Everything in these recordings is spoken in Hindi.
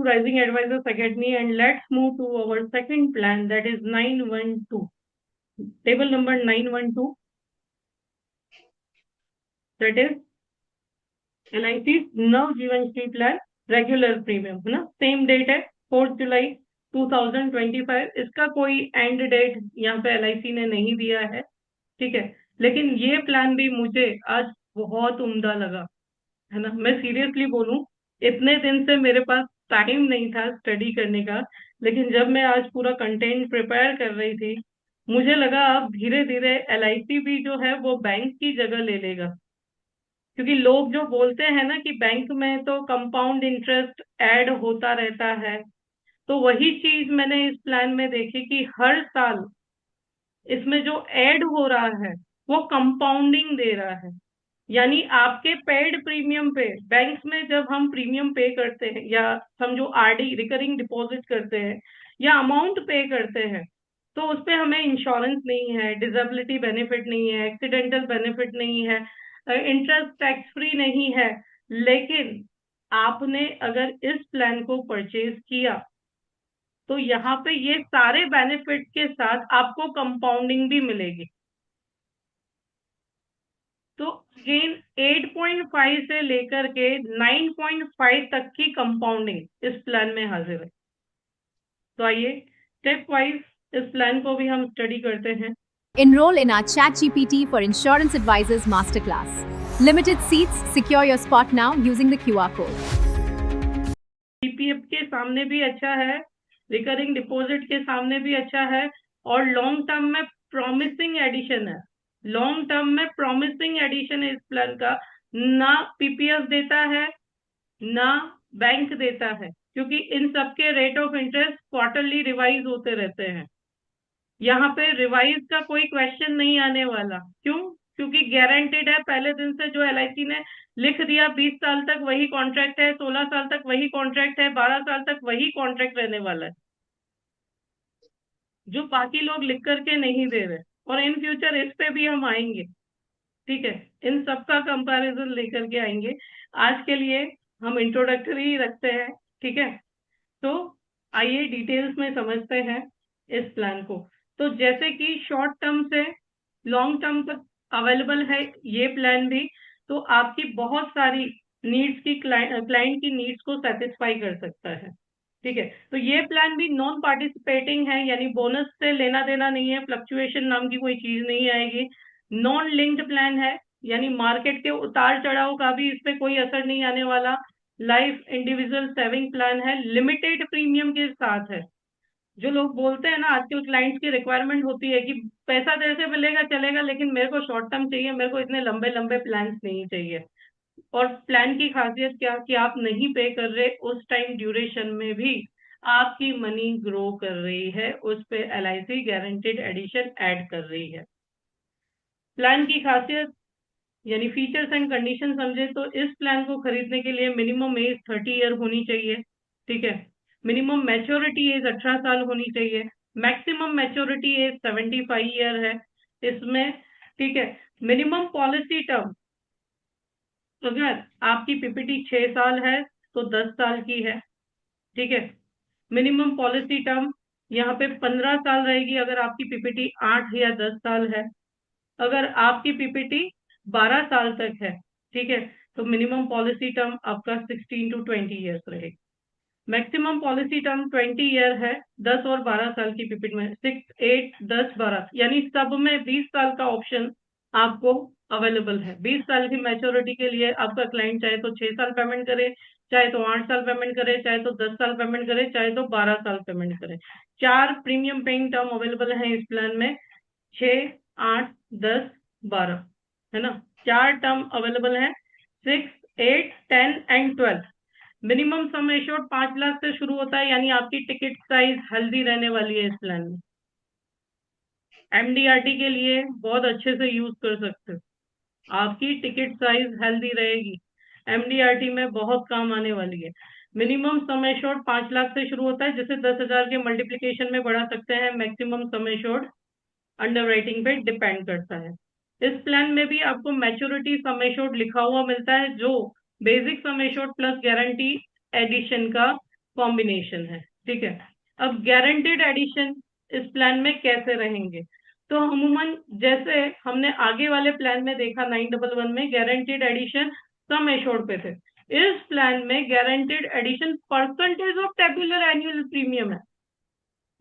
Rising Advisors Academy, and let's move to our second plan, that is 912. Table number 912, that is LIC नव जीवन श्री प्लान रेगुलर प्रीमियम, है ना. सेम डेट है 4 जुलाई 2025. इसका कोई एंड डेट यहाँ पे LIC ने नहीं दिया है, ठीक है. लेकिन ये प्लान भी मुझे आज बहुत उम्दा लगा, है ना. मैं सीरियसली बोलूं, इतने दिन से मेरे पास टाइम नहीं था स्टडी करने का, लेकिन जब मैं आज पूरा कंटेंट प्रिपेयर कर रही थी, मुझे लगा अब धीरे धीरे LIC भी जो है वो बैंक की जगह ले लेगा. क्योंकि लोग जो बोलते हैं ना कि बैंक में तो कंपाउंड इंटरेस्ट ऐड होता रहता है, तो वही चीज मैंने इस प्लान में देखी कि हर साल इसमें जो ऐड हो रहा है वो कंपाउंडिंग दे रहा है. यानी आपके पेड प्रीमियम पे, बैंक्स में जब हम प्रीमियम पे करते हैं या समझो RD रिकरिंग डिपॉजिट करते हैं या अमाउंट पे करते हैं, तो उस पे हमें इंश्योरेंस नहीं है, डिसेबिलिटी बेनिफिट नहीं है, एक्सीडेंटल बेनिफिट नहीं है, इंटरेस्ट टैक्स फ्री नहीं है. लेकिन आपने अगर इस प्लान को परचेज किया तो यहाँ पे ये सारे बेनिफिट के साथ आपको कंपाउंडिंग भी मिलेगी. तो अगेन 8.5 से लेकर के 9.5 तक की कंपाउंडिंग इस प्लान में हाजिर है. तो आइए स्टेप वाइज इस प्लान को भी हम स्टडी करते हैं. Enroll in our ChatGPT for Insurance Advisors Masterclass. Limited seats. Secure your spot now using the QR code. PPF के सामने भी अच्छा है, रिकरिंग डिपॉजिट के सामने भी अच्छा है, और लॉन्ग टर्म में प्रॉमिसिंग एडिशन है. लॉन्ग टर्म में प्रॉमिसिंग एडिशन इस प्लान का ना PPF देता है ना बैंक देता है, क्योंकि इन सबके rate of interest quarterly revise होते रहते हैं. यहाँ पे रिवाइज का कोई क्वेश्चन नहीं आने वाला. क्यों? क्योंकि गारंटेड है पहले दिन से. जो LIC ने लिख दिया 20 साल तक वही कॉन्ट्रैक्ट है, 16 साल तक वही कॉन्ट्रैक्ट है, 12 साल तक वही कॉन्ट्रैक्ट रहने वाला है, जो बाकी लोग लिख करके नहीं दे रहे. और इन फ्यूचर इस पे भी हम आएंगे, ठीक है. इन सबका कंपैरिजन लेकर के आएंगे. आज के लिए हम इंट्रोडक्टरी ही रखते हैं, ठीक है. तो आइए डिटेल्स में समझते हैं इस प्लान को. तो जैसे कि शॉर्ट टर्म से लॉन्ग टर्म तक अवेलेबल है ये प्लान भी, तो आपकी बहुत सारी नीड्स की, क्लाइंट की नीड्स को सेटिस्फाई कर सकता है, ठीक है. तो ये प्लान भी नॉन पार्टिसिपेटिंग है, यानी बोनस से लेना देना नहीं है, फ्लक्चुएशन नाम की कोई चीज नहीं आएगी. नॉन लिंक्ड प्लान है, यानी मार्केट के उतार चढ़ाव का भी इस पे कोई असर नहीं आने वाला. लाइफ इंडिविजुअल सेविंग प्लान है, लिमिटेड प्रीमियम के साथ है. जो लोग बोलते हैं ना, आजकल क्लाइंट्स की रिक्वायरमेंट होती है कि पैसा देर से मिलेगा चलेगा, लेकिन मेरे को शॉर्ट टर्म चाहिए, मेरे को इतने लंबे लंबे प्लान नहीं चाहिए. और प्लान की खासियत क्या कि आप नहीं पे कर रहे उस टाइम ड्यूरेशन में भी आपकी मनी ग्रो कर रही है, उस पे LIC गारंटेड एडिशन ऐड कर रही है. प्लान की खासियत यानी फीचर्स एंड कंडीशन समझे तो इस प्लान को खरीदने के लिए मिनिमम एज 30 ईयर होनी चाहिए, ठीक है. मिनिमम मैच्योरिटी एज 18 साल होनी चाहिए. मैक्सिमम मैच्योरिटी एज 75 ईयर है इसमें, ठीक है. मिनिमम पॉलिसी टर्म, अगर आपकी PPT 6 साल है तो 10 साल की है, ठीक है. मिनिमम पॉलिसी टर्म यहाँ पे 15 साल रहेगी अगर आपकी PPT 8 या 10 साल है. अगर आपकी PPT 12 साल तक है, ठीक है, तो मिनिमम पॉलिसी टर्म आपका 16 to 20 ईयर्स रहेगी. मैक्सिमम पॉलिसी टर्म 20 ईयर है 10 और 12 साल की PPT में. 6, 8, 10, 12 यानी सब में 20 साल का ऑप्शन आपको अवेलेबल है. 20 साल की मैच्योरिटी के लिए आपका क्लाइंट चाहे तो 6 साल पेमेंट करे, चाहे तो 8 साल पेमेंट करे, चाहे तो 10 साल पेमेंट करे, चाहे तो 12 साल पेमेंट करे. 4 प्रीमियम पेइंग टर्म अवेलेबल है इस प्लान में, 6, 8, 10, 12, है ना. 4 टर्म अवेलेबल है, 6, 8, 10 and 12. Minimum sum assured 5 lakh से शुरू होता है, यानी आपकी टिकट साइज हेल्दी रहने वाली है इस प्लान में. MDRT के लिए बहुत अच्छे से यूज कर सकते हो, आपकी टिकट साइज हेल्दी रहेगी, MDRT में बहुत काम आने वाली है. मिनिमम सम एश्योर्ड 5 लाख से शुरू होता है, जिसे 10,000 के मल्टीप्लीकेशन में बढ़ा सकते हैं. मैक्सिमम सम एश्योर्ड अंडरराइटिंग पे डिपेंड करता है. इस प्लान में भी आपको मैच्योरिटी सम एश्योर्ड लिखा हुआ मिलता है, जो basic sum assured plus guarantee addition का कॉम्बिनेशन है, ठीक है। अब गारंटेड एडिशन इस प्लान में कैसे रहेंगे? तो अमूमन जैसे हमने आगे वाले प्लान में देखा 911 में गारंटेड एडिशन सम एश्योर्ड पे थे, इस प्लान में guaranteed addition percentage of tabular annual premium है,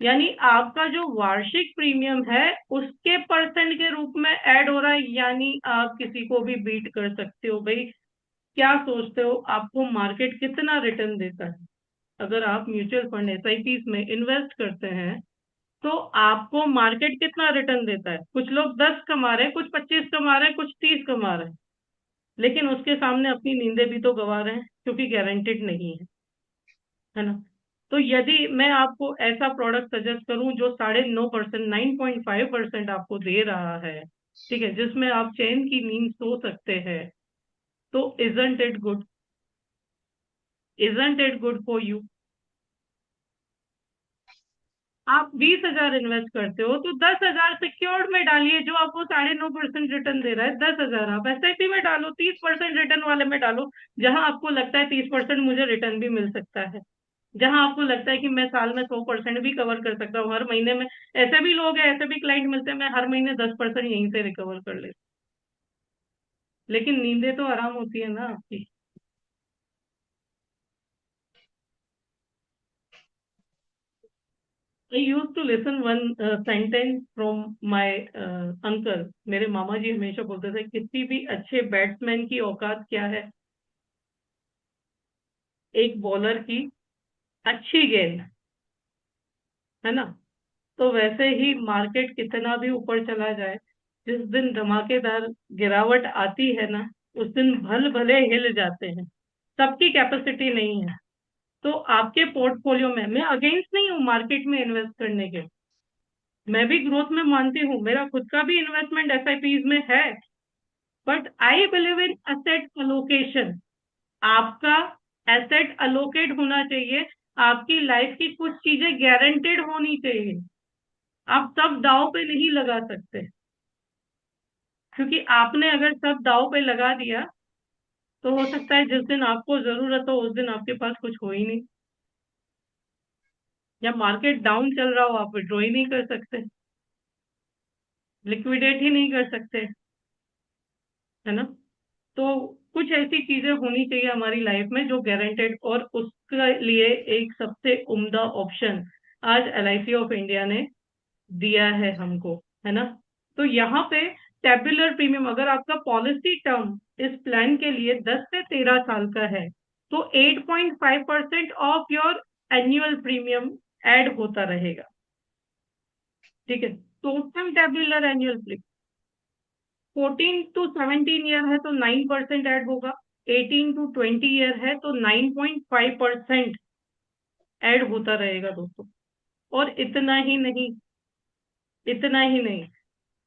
यानी आपका जो वार्षिक प्रीमियम है उसके परसेंट के रूप में ऐड हो रहा है। यानी आप किसी को भी बीट कर सकते हो भाई। क्या सोचते हो आपको मार्केट कितना रिटर्न देता है? अगर आप म्यूचुअल फंड एसआईपीस में इन्वेस्ट करते हैं तो आपको मार्केट कितना रिटर्न देता है? कुछ लोग 10 कमा रहे हैं, कुछ 25 कमा रहे हैं, कुछ 30 कमा रहे हैं, लेकिन उसके सामने अपनी नींदें भी तो गंवा रहे हैं क्योंकि गारंटेड नहीं है ना। तो यदि मैं आपको ऐसा प्रोडक्ट सजेस्ट करूं जो 9.5%, 9.5% आपको दे रहा है, ठीक है, जिसमें आप चैन की नींद सो सकते हैं, तो isn't it good? Isn't it good for you? आप 20,000 इन्वेस्ट करते हो तो 10,000 सिक्योर्ड में डालिए जो आपको 9.5% रिटर्न दे रहा है। 10,000 आप एसआईपी में डालो, 30% रिटर्न वाले में डालो, जहां आपको लगता है 30% मुझे रिटर्न भी मिल सकता है, जहां आपको लगता है कि मैं साल में 100% भी कवर कर सकता हूँ हर महीने में। ऐसे भी लोग हैं, ऐसे भी क्लाइंट मिलते हैं, मैं हर महीने 10% यहीं से रिकवर कर लेती हूँ। लेकिन नींदें तो आराम होती है ना आपकी। I used to listen one sentence from my uncle. मेरे मामा जी हमेशा बोलते थे किसी भी अच्छे बैट्समैन की औकात क्या है? एक बॉलर की अच्छी गेंद, है ना। तो वैसे ही मार्केट कितना भी ऊपर चला जाए, जिस दिन धमाकेदार गिरावट आती है ना, उस दिन भल भले हिल जाते हैं। सबकी कैपेसिटी नहीं है। तो आपके पोर्टफोलियो में, मैं अगेंस्ट नहीं हूँ मार्केट में इन्वेस्ट करने के, मैं भी ग्रोथ में मानती हूँ, मेरा खुद का भी इन्वेस्टमेंट एसआईपीज में है, but I believe in asset allocation. आपका एसेट अलोकेट होना चाहिए, आपकी लाइफ की कुछ चीजें गारंटेड होनी चाहिए। आप सब दाव पे नहीं लगा सकते, क्योंकि आपने अगर सब दाव पे लगा दिया तो हो सकता है जिस दिन आपको जरूरत हो उस दिन आपके पास कुछ हो ही नहीं, या मार्केट डाउन चल रहा हो, आप विड्रॉ ही नहीं कर सकते, लिक्विडेट ही नहीं कर सकते, है ना। तो कुछ ऐसी चीजें होनी चाहिए हमारी लाइफ में जो गारंटेड, और उसके लिए एक सबसे उम्दा ऑप्शन आज एलआईसी ऑफ इंडिया ने दिया है हमको, है ना। तो यहाँ पे टेबुलर प्रीमियम, अगर आपका पॉलिसी टर्म इस प्लान के लिए 10 से 13 साल का है तो 8.5% of your annual premium add होता रहेगा, ठीक है। Total tabular annual premium 14 to 17 year है तो 9% ऐड होगा, 18 to 20 ईयर है तो 9.5% ऐड होता रहेगा दोस्तों। और इतना ही नहीं, इतना ही नहीं,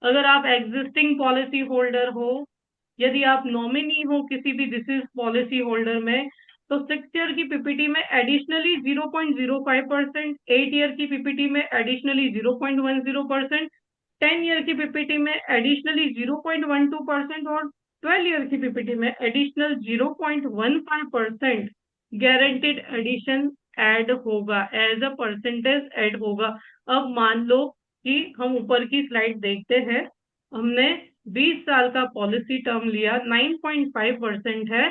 अगर आप एग्जिस्टिंग पॉलिसी होल्डर हो, यदि आप नॉमिनी हो किसी भी डिसीज पॉलिसी होल्डर में, तो 6 ईयर की पीपीटी में एडिशनली 0.05%, 8 ईयर की पीपीटी में एडिशनली 0.10%, 10 ईयर की पीपीटी में एडिशनली 0.12%, और 12 ईयर की पीपीटी में एडिशनल 0.15% गारंटेड एडिशन ऐड होगा, एज अ परसेंटेज ऐड होगा। अब मान लो कि हम ऊपर की स्लाइड देखते हैं, हमने 20 साल का पॉलिसी टर्म लिया, 9.5% है,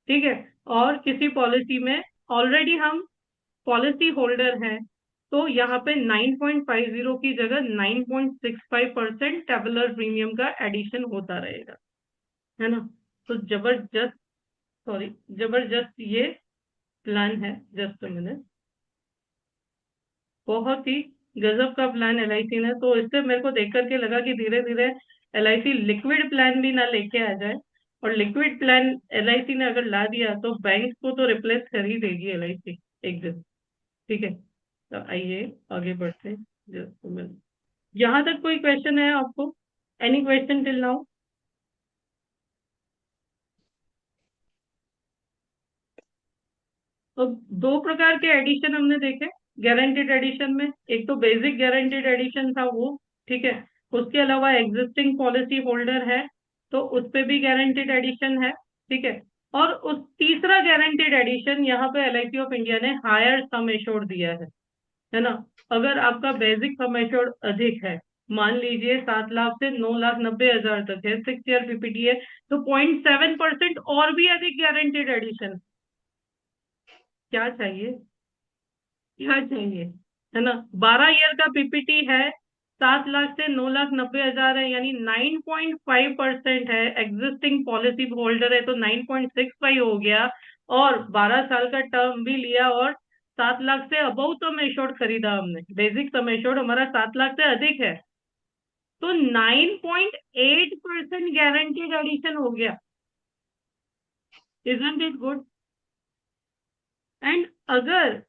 ठीक है, और किसी पॉलिसी में ऑलरेडी हम पॉलिसी होल्डर हैं, तो यहाँ पे 9.50 की जगह 9.65% टेबुलर प्रीमियम का एडिशन होता रहेगा, है ना। तो जबरदस्त, सॉरी, जबरदस्त ये प्लान है। जस्ट अ मिनट, बहुत ही गजब का प्लान एलआईसी ने, तो इससे मेरे को देख करके लगा कि धीरे धीरे एलआईसी लिक्विड प्लान भी ना लेके आ जाए, और लिक्विड प्लान एलआईसी ने अगर ला दिया तो बैंक को तो रिप्लेस कर ही देगी एलआईसी एक दिन, ठीक है। तो आइए आगे बढ़ते हैं। यहाँ तक कोई क्वेश्चन है आपको? Any question till now? तो दो प्रकार के एडिशन हमने देखे गारंटेड एडिशन में, एक तो बेसिक गारंटेड एडिशन था वो, ठीक है। उसके अलावा एग्जिस्टिंग पॉलिसी होल्डर है तो उस पे भी गारंटेड एडिशन है, ठीक है। और उस तीसरा गारंटेड एडिशन यहाँ पे LIC ऑफ इंडिया ने हायर सम एश्योर्ड दिया है ना। अगर आपका बेसिक सम एश्योर्ड अधिक है, मान लीजिए 7 लाख से 9,90,000 तक है, 6 ईयर PPT है, तो 0.7% और भी अधिक गारंटेड एडिशन। क्या चाहिए, क्या चाहिए, है ना। 12 ईयर का PPT है, 7 लाख से 9,90,000 है, यानी 9.5% है। एग्जिस्टिंग पॉलिसी होल्डर है तो 9.65 हो गया, और 12 साल का टर्म भी लिया, और 7 लाख से अबव सम एश्योर्ड खरीदा हमने। बेसिक सम एश्योर्ड हमारा 7 लाख से अधिक है, तो 9.8% गारंटीड एडिशन हो गया। Isn't it good. एंड अगर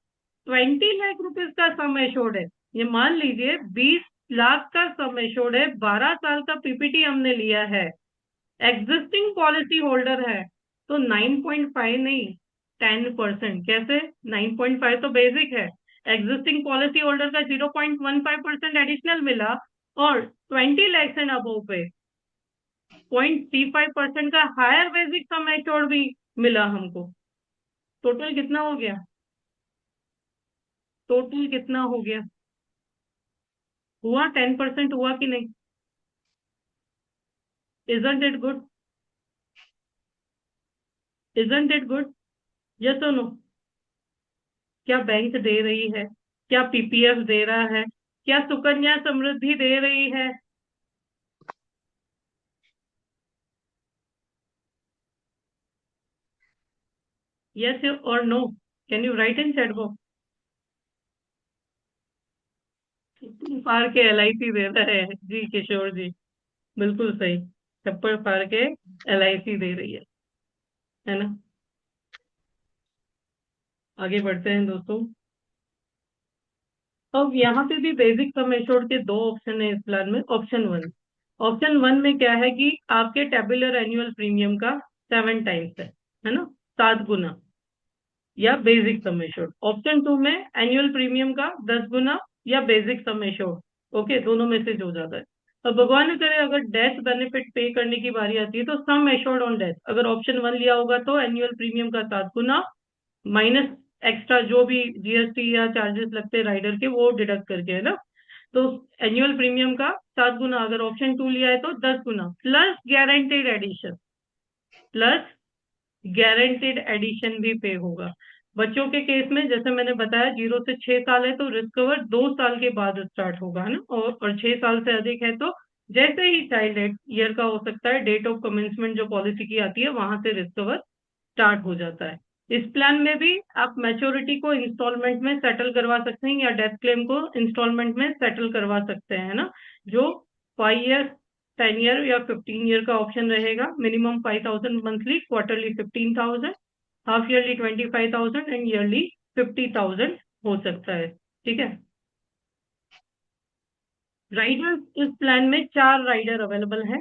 20 लाख रुपीज का सम एश्योर्ड है, ये मान लीजिए 20 लाख का सम एश्योर्ड है, 12 साल का PPT हमने लिया है, एग्जिस्टिंग पॉलिसी होल्डर है, तो 9.5 नहीं, 10%। कैसे? 9.5 तो बेसिक है, एग्जिस्टिंग पॉलिसी होल्डर का 0.15% एडिशनल मिला, और 20 लाख एंड अबव पे 0.35% का हायर बेसिक सम एश्योर्ड भी मिला हमको। टोटल कितना हो गया? टोटल कितना हो गया? हुआ 10% हुआ कि नहीं? Isn't it good? Isn't it good? Yes और नो? क्या बैंक दे रही है? क्या PPF दे रहा है? क्या सुकन्या समृद्धि दे रही है? यस और no? Can you write in chat box? फाड़ के LIC दे रहा है जी, किशोर जी, बिल्कुल सही। छप्पर फाड़ के LIC दे रही है ना। आगे बढ़ते हैं दोस्तों। अब यहाँ पे भी बेसिक सम एश्योर्ड के दो ऑप्शन है इस प्लान में। ऑप्शन वन में क्या है कि आपके टेबुलर एनुअल प्रीमियम का 7 टाइम्स है ना, 7 गुना, या बेसिक सम एश्योर्ड। ऑप्शन 2 में एनुअल प्रीमियम का 10 गुना, या बेसिक सम एश्योर्ड। ओके, दोनों में से जो ज्यादा है। अब भगवान न करे अगर डेथ बेनिफिट पे करने की बारी आती है, तो सम एश्योर्ड ऑन डेथ, अगर ऑप्शन 1 लिया होगा तो एनुअल प्रीमियम का 7 गुना, माइनस एक्स्ट्रा जो भी GST या चार्जेस लगते हैं राइडर के, वो डिडक्ट करके, है ना। तो एनुअल प्रीमियम का 7 गुना, अगर ऑप्शन 2 लिया है तो 10 गुना, plus guaranteed addition, plus guaranteed addition भी पे होगा। बच्चों के केस में जैसे मैंने बताया, 0 से 6 साल है तो रिस्क कवर 2 साल के बाद स्टार्ट होगा, है ना। और 6 साल से अधिक है तो जैसे ही चाइल्ड ईयर का हो सकता है, डेट ऑफ कमेंसमेंट जो पॉलिसी की आती है वहां से रिस्क कवर स्टार्ट हो जाता है। इस प्लान में भी आप मैच्योरिटी को इंस्टॉलमेंट में सेटल करवा सकते हैं, या डेथ क्लेम को इंस्टॉलमेंट में सेटल करवा सकते हैं, है ना। जो 5 ईयर, 10 ईयर या 15 ईयर का ऑप्शन रहेगा। Minimum 5,000 monthly, quarterly 15,000, half yearly 25,000 and yearly 50,000 हो सकता है। ठीक है। राइडर, इस प्लान में 4 राइडर अवेलेबल है।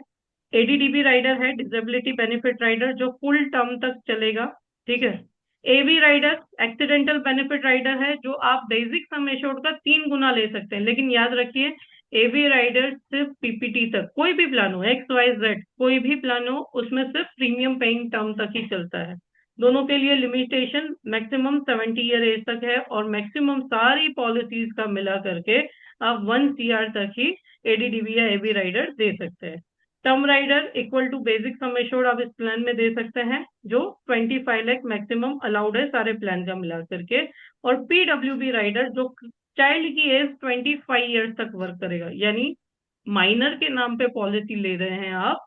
ADDB राइडर है, डिसेबिलिटी बेनिफिट राइडर, जो फुल टर्म तक चलेगा। ठीक है। AV rider, accidental benefit rider है, जो आप बेसिक सम एश्योर्ड का 3 गुना ले सकते हैं। लेकिन याद रखिए, AV राइडर सिर्फ PPT तक, कोई भी प्लान हो, XYZ कोई भी प्लान हो, उसमें सिर्फ प्रीमियम पेइंग टर्म तक ही चलता है। दोनों के लिए लिमिटेशन मैक्सिमम 70 ईयर एज तक है, और मैक्सिमम सारी पॉलिसीज का मिला करके आप 1 CR तक ही ADDB या AV राइडर दे सकते हैं। Term rider equal to basic sum assured आप इस प्लान में दे सकते हैं, जो 25 लाख मैक्सिमम अलाउड है सारे प्लान का मिला करके। और PWB राइडर, जो चाइल्ड की एज 25 ईयर्स तक वर्क करेगा, यानी माइनर के नाम पे पॉलिसी ले रहे हैं आप,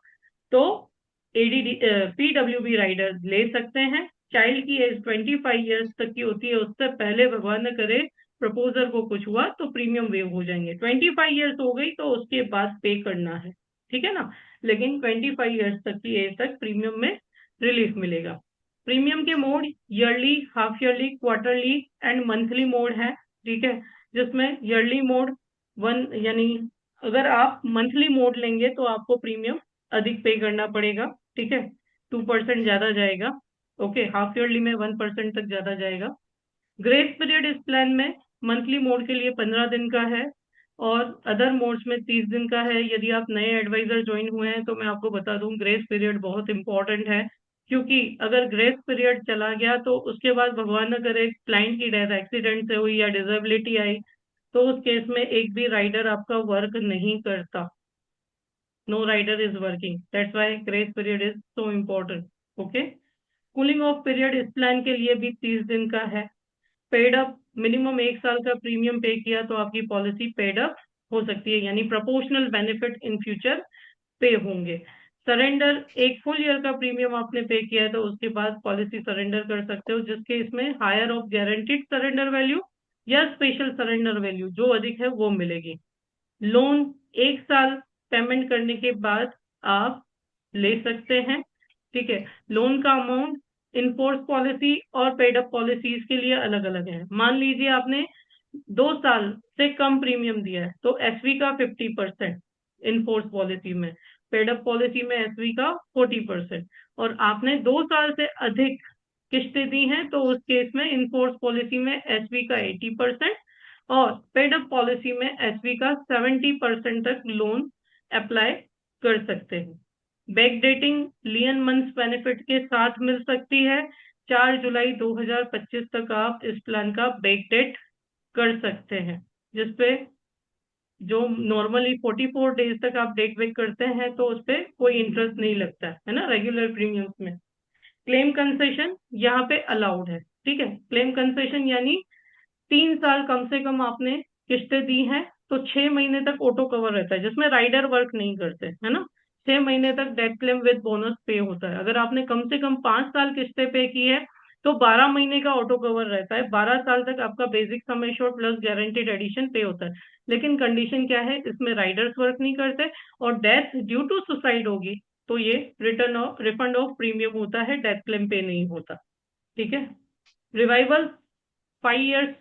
तो PWB राइडर ले सकते हैं। चाइल्ड की एज 25 ईयर्स तक की होती है, उससे पहले भगवान न करे प्रपोजर को कुछ हुआ तो प्रीमियम वेव हो जाएंगे। 25 ईयर्स हो गई तो उसके बाद पे करना है, ठीक है ना। लेकिन 25 ईयर्स तक की एज तक प्रीमियम में रिलीफ मिलेगा। प्रीमियम के mode yearly, half yearly, quarterly and monthly mode है। ठीक है। जिसमें ईयरली मोड 1, यानी अगर आप मंथली मोड लेंगे तो आपको प्रीमियम अधिक पे करना पड़ेगा। ठीक है। 2% ज्यादा जाएगा। ओके, हाफ ईयरली में 1% तक ज्यादा जाएगा। ग्रेस पीरियड इस प्लान में मंथली मोड के लिए 15 दिन का है, और अदर मोड्स में 30 दिन का है। यदि आप नए एडवाइजर ज्वाइन हुए हैं तो मैं आपको बता दूं, ग्रेस पीरियड बहुत इंपॉर्टेंट है। क्योंकि अगर ग्रेस पीरियड चला गया तो उसके बाद भगवान न करे क्लाइंट की डेथ एक्सीडेंट से हुई या डिसेबिलिटी आई, तो उस केस में एक भी राइडर आपका वर्क नहीं करता. No rider is working. That's why grace period is so important. Okay. Cooling off period इस प्लान के लिए भी 30 दिन का है. पेड अप मिनिमम 1 साल का प्रीमियम पे किया तो आपकी पॉलिसी पेड अप हो सकती है, यानी प्रोपोर्शनल बेनिफिट इन फ्यूचर पे होंगे. सरेंडर, एक फुल ईयर का प्रीमियम आपने पे किया है तो उसके बाद पॉलिसी सरेंडर कर सकते हो, जिसके इसमें higher of guaranteed surrender value या स्पेशल सरेंडर वैल्यू जो अधिक है वो मिलेगी. लोन 1 साल पेमेंट करने के बाद आप ले सकते हैं. ठीक है. लोन का अमाउंट इनफोर्स पॉलिसी और पेड अप पॉलिसीज के लिए अलग अलग है. मान लीजिए आपने 2 साल से कम प्रीमियम दिया है तो एसवी का 50% इनफोर्स पॉलिसी में, पेड अप पॉलिसी में एसवी का 40%, और आपने 2 साल से अधिक किस्तें दी हैं तो उस केस में इनफोर्स पॉलिसी में एसवी का 80% और पेड अप पॉलिसी में एसवी का 70% तक लोन अप्लाई कर सकते हैं. बैक डेटिंग लियन मंथ्स बेनिफिट के साथ मिल सकती है. 4 जुलाई 2025 तक आप इस प्लान का बैक डेट कर सकते हैं, जिसपे जो नॉर्मली 44 डेज तक आप डेट वेट करते हैं तो उस पर कोई इंटरेस्ट नहीं लगता है ना रेगुलर प्रीमियम्स में. क्लेम कंसेशन यहाँ पे अलाउड है. ठीक है. क्लेम कंसेशन यानी 3 साल कम से कम आपने किस्तें दी हैं तो 6 महीने तक ऑटो कवर रहता है, जिसमें राइडर वर्क नहीं करते, है ना. 6 महीने तक डेथ क्लेम विद बोनस पे होता है. अगर आपने कम से कम 5 साल किस्तें पे की है तो 12 महीने का ऑटो कवर रहता है. 12 साल तक आपका basic sum assured plus guaranteed addition pay होता है. लेकिन कंडीशन क्या है, इसमें राइडर्स वर्क नहीं करते और डेथ ड्यू टू सुसाइड होगी तो ये रिफंड ऑफ प्रीमियम होता है, डेथ क्लेम पे नहीं होता. ठीक है. Revival 5 years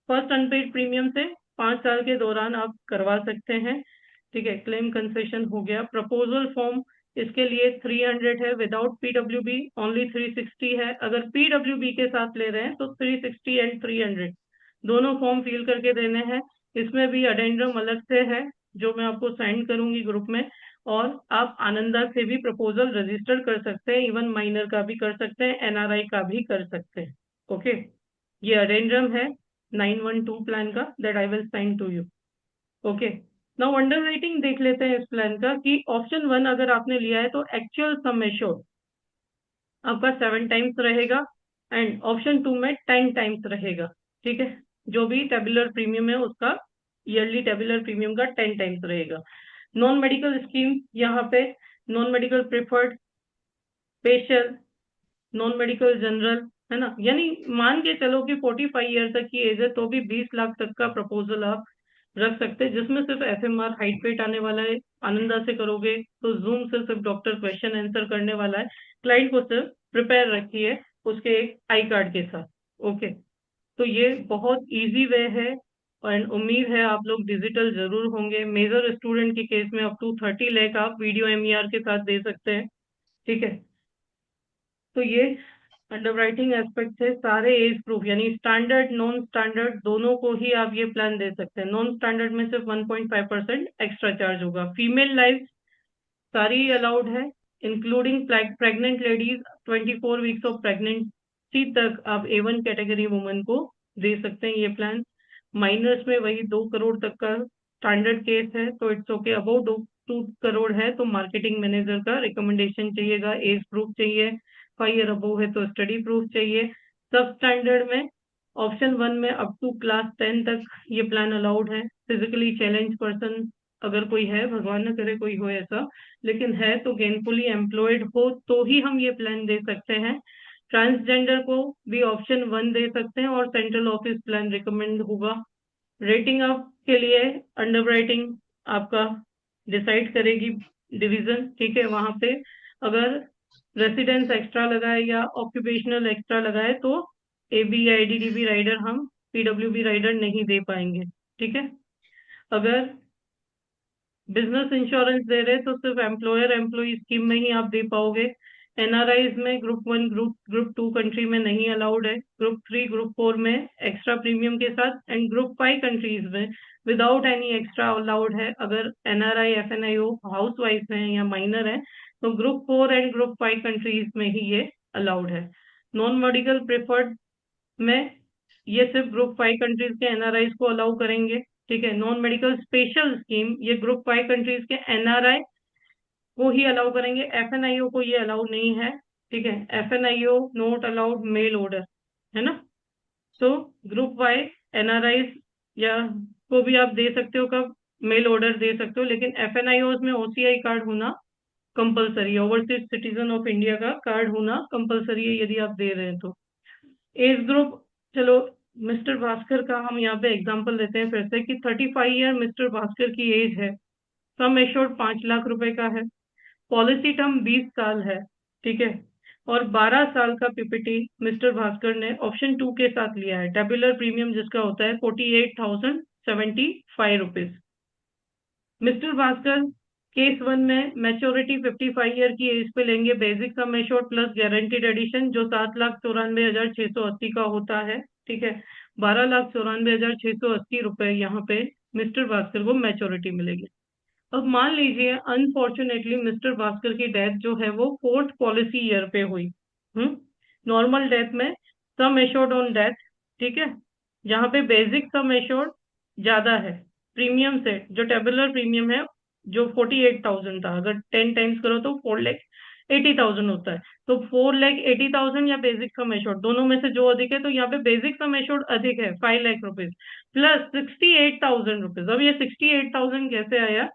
first unpaid premium से 5 साल के दौरान आप करवा सकते हैं. ठीक है. क्लेम कंसेशन हो गया. प्रपोजल फॉर्म इसके लिए 300 है. विदाउट पीडब्ल्यूबी ओनली 360 है. अगर पीडब्ल्यूबी के साथ ले रहे हैं तो 360 एंड 300 दोनों फॉर्म फिल करके देने हैं. इसमें भी अडेंड्रम अलग से है जो मैं आपको सेंड करूंगी ग्रुप में, और आप आनंदा से भी प्रपोजल रजिस्टर कर सकते हैं. इवन माइनर का भी कर सकते हैं, एनआरआई का भी कर सकते हैं. ओके. ये अडेंड्रम है 912 प्लान का, that I will send to you. Okay. Now underwriting देख लेते हैं इस प्लान का कि ऑप्शन 1 अगर आपने लिया है तो एक्चुअल सम एश्योर्ड आपका 7 टाइम्स रहेगा एंड ऑप्शन 2 में 10 टाइम्स रहेगा. ठीक है. जो भी टेबुलर प्रीमियम है उसका ईयरली टेबुलर प्रीमियम का 10 टाइम्स रहेगा. नॉन मेडिकल स्कीम यहाँ पे non medical preferred, special, non medical general, है ना. यानी मान के चलो कि 45 ईयर तक की एज है तो भी 20 लाख तक का प्रपोजल आप रख सकते हैं, जिसमें सिर्फ एफएमआर हाइट वेट आने वाला है. आनंदा से करोगे तो जूम से सिर्फ डॉक्टर क्वेश्चन आंसर करने वाला है. क्लाइंट को सिर्फ प्रिपेयर रखिए उसके एक आई कार्ड के साथ. ओके. तो ये बहुत इजी वे है और उम्मीद है आप लोग डिजिटल जरूर होंगे. मेजर स्टूडेंट के केस में अप टू 30 लाख आप वीडियो एमईआर के साथ दे सकते हैं. ठीक है. तो ये अंडरराइटिंग एस्पेक्ट है. सारे एज प्रूफ यानी स्टैंडर्ड नॉन स्टैंडर्ड दोनों को ही आप ये प्लान दे सकते हैं. नॉन स्टैंडर्ड में सिर्फ 1.5% एक्स्ट्रा चार्ज होगा. फीमेल लाइफ सारी अलाउड है including pregnant ladies. 24 weeks of pregnancy तक आप A1 कैटेगरी वुमेन को दे सकते हैं ये प्लान. माइनर्स में वही 2 करोड़ तक का स्टैंडर्ड केस है तो इट्स ओके. अबाउट 2 करोड़ है तो मार्केटिंग मैनेजर का रिकमेंडेशन चाहिएगा. एज प्रूफ चाहिए. 5 ईयर अबोव है तो स्टडी प्रूफ चाहिए. सब स्टैंडर्ड में ऑप्शन 1 में अप टू क्लास 10 तक ये प्लान अलाउड है. फिजिकली चैलेंज पर्सन अगर कोई है, भगवान न करे कोई हो ऐसा, लेकिन है तो गेनफुली एम्प्लॉयड हो तो ही हम ये प्लान दे सकते हैं. ट्रांसजेंडर को भी ऑप्शन 1 दे सकते हैं और सेंट्रल ऑफिस प्लान रिकमेंड होगा. रेटिंग अप के लिए अंडरराइटिंग आपका डिसाइड करेगी डिवीजन. ठीक है. वहां पे अगर रेसिडेंस एक्स्ट्रा लगाए या ऑक्यूपेशनल एक्स्ट्रा लगाए तो एबी या एडीडीबी राइडर हम पीडब्ल्यूबी राइडर नहीं दे पाएंगे. ठीक है. अगर बिजनेस इंश्योरेंस दे रहे तो सिर्फ एम्प्लॉयर एम्प्लॉय स्कीम में ही आप दे पाओगे. एनआरआईज में ग्रुप 1 ग्रुप 2 कंट्री में नहीं अलाउड है. ग्रुप 3 ग्रुप 4 में एक्स्ट्रा प्रीमियम के साथ एंड ग्रुप 5 कंट्रीज में विदाउट एनी एक्स्ट्रा अलाउड है. अगर एनआरआई एफएनआई हो, हाउस वाइफ है या माइनर है तो ग्रुप 4 एंड ग्रुप 5 कंट्रीज में ही ये अलाउड है। नॉन मेडिकल प्रेफर्ड में ये सिर्फ ग्रुप 5 कंट्रीज के एनआरआईज को अलाउ करेंगे, ठीक है। नॉन मेडिकल स्पेशल स्कीम ये ग्रुप 5 कंट्रीज के एनआरआई को ही अलाउ करेंगे, एफएनआईओ को ये अलाउ नहीं है, ठीक है। एफएनआईओ नॉट अलाउड मेल ऑर्डर, है ना। तो ग्रुप वाई एनआरआईज या को भी आप दे सकते हो, कब मेल ऑर्डर दे सकते हो, लेकिन एफएनआईओ में ओसीआई कार्ड होना कंपलसरी है, ओवरसीज सिटीजन ऑफ इंडिया का कार्ड होना कंपलसरी है यदि आप दे रहे हैं तो। एज ग्रुप, चलो मिस्टर भास्कर का हम यहाँ पे एग्जांपल लेते हैं फिर से कि 35 ईयर मिस्टर भास्कर की एज है, सम एश्योर्ड 5 लाख रुपए का है, पॉलिसी टर्म 20 साल है, ठीक है। और 12 साल का पीपीटी मिस्टर भास्कर ने ऑप्शन 2 के साथ लिया है, टेबुलर प्रीमियम जिसका होता है 48,075 रुपीज। मिस्टर भास्कर केस 1 में मैच्योरिटी 55 ईयर की एज पे लेंगे, basic sum assured plus guaranteed addition जो 7,94,680 का होता है, ठीक है। 12,94,680 रुपए यहाँ पे मिस्टर भास्कर को मैच्योरिटी मिलेगी। अब मान लीजिए अनफॉर्चुनेटली मिस्टर भास्कर की डेथ जो है वो 4th पॉलिसी ईयर पे हुई, नॉर्मल डेथ में सम एश्योर्ड ऑन डेथ, ठीक है, जहाँ पे बेसिक सम एश्योर्ड ज्यादा है प्रीमियम से, जो टेबुलर प्रीमियम है जो 48,000 था, अगर 10 टाइम्स करो तो 4,80,000 होता है। तो 4,80,000 या बेसिक सम एश्योर्ड दोनों में से जो अधिक है, तो यहाँ पे बेसिक सम एश्योर्ड अधिक है 5 लाख रुपीज प्लस 68,000 रुपीज। अब ये 68,000 कैसे आया,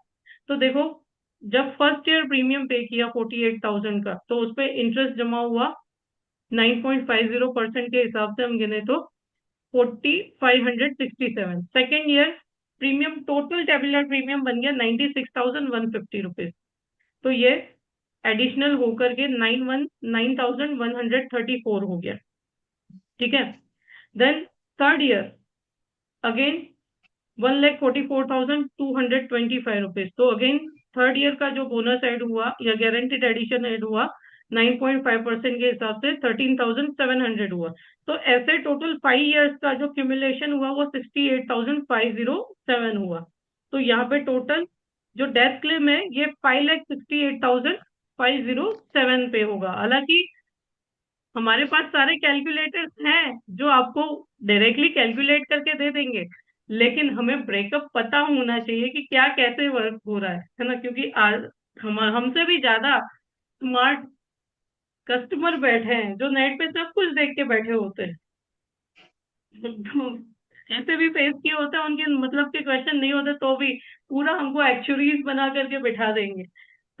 तो देखो जब फर्स्ट ईयर प्रीमियम पे किया 48,000 का, तो उस पर इंटरेस्ट जमा हुआ 9.50% के हिसाब से हम गिने तो 4,567। Second year premium total tabular premium बन गया 96,150 रुपीज। तो ये एडिशनल होकर के 9,134 हो गया, ठीक है। Then third year again 1,44,225 rupees. तो अगेन थर्ड ईयर का जो बोनस ऐड हुआ या गारंटीड एडिशन ऐड हुआ 9.5% के हिसाब से 13,700 हुआ। तो ऐसे टोटल 5 ईयर्स का जो क्यूमुलेशन हुआ वो 68,507 हुआ। तो यहाँ पे टोटल जो डेथ क्लेम है ये 5,68,507 पे होगा। हालांकि हमारे पास सारे कैलकुलेटर्स हैं जो आपको डायरेक्टली कैलकुलेट करके दे देंगे, लेकिन हमें ब्रेकअप पता होना चाहिए कि क्या कैसे वर्क हो रहा है ना। क्योंकि आज हमसे भी ज्यादा स्मार्ट कस्टमर बैठे हैं जो नेट पे सब कुछ देख के बैठे होते हैं। तो ऐसे भी फेस किए होते हैं, उनके मतलब के क्वेश्चन नहीं होते तो भी पूरा हमको एक्चुअरीज बना करके बिठा देंगे।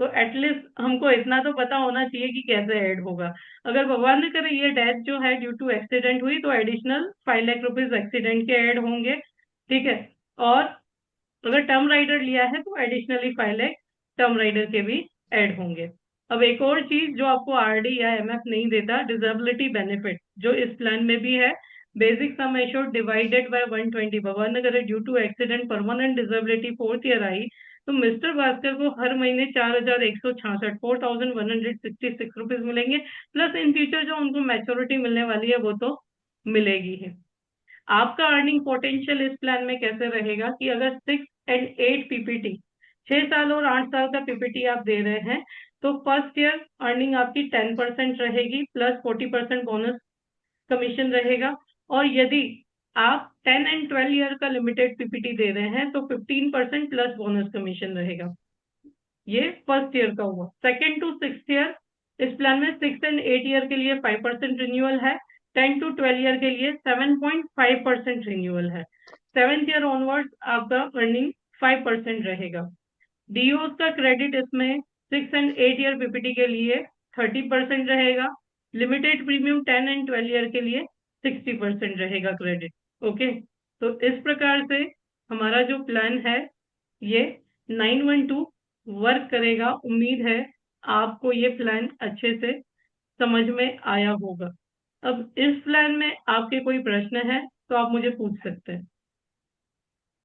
तो एटलीस्ट हमको इतना तो पता होना चाहिए कि कैसे ऐड होगा। अगर भगवान ने करे ये डेथ जो है ड्यू टू एक्सीडेंट हुई, तो एडिशनल 5 लाख रुपीज एक्सीडेंट के ऐड होंगे, ठीक है। और अगर टर्म राइडर लिया है तो एडिशनली 5 लाख टर्म राइडर के भी ऐड होंगे। अब एक और चीज जो आपको आरडी या एमएफ नहीं देता, डिसेबिलिटी बेनिफिट जो इस प्लान में भी है, basic sum assured divided by 120। भगवान ने करे due to accident permanent disability 4th year आई, तो मिस्टर भास्कर को हर महीने 4,166 4,166 रुपीज मिलेंगे, प्लस इन फ्यूचर जो उनको मैच्योरिटी मिलने वाली है वो तो मिलेगी ही। आपका अर्निंग पोटेंशियल इस प्लान में कैसे रहेगा कि अगर 6 एंड 8 पीपीटी 6 साल और 8 साल का पीपीटी आप दे रहे हैं, तो फर्स्ट ईयर अर्निंग आपकी 10% रहेगी प्लस 40% बोनस कमीशन रहेगा। और यदि आप 10 एंड 12 ईयर का लिमिटेड पीपीटी दे रहे हैं तो 15% प्लस बोनस कमीशन रहेगा। ये फर्स्ट ईयर का हुआ। सेकेंड टू 6th ईयर इस प्लान में 6 एंड 8 ईयर के लिए 5% रिन्यूअल है, 10 टू 12 ईयर के लिए 7.5% रिन्यूअल है। 7th ईयर ऑनवर्ड्स आपका अर्निंग 5% रहेगा। डीओ का क्रेडिट इसमें 6 एंड 8 ईयर पीपीटी के लिए 30% रहेगा, लिमिटेड प्रीमियम 10 एंड 12 ईयर के लिए 60% रहेगा क्रेडिट। ओके, तो इस प्रकार से हमारा जो प्लान है ये 912 वर्क करेगा। उम्मीद है आपको ये प्लान अच्छे से समझ में आया होगा। अब इस प्लान में आपके कोई प्रश्न है तो आप मुझे पूछ सकते हैं।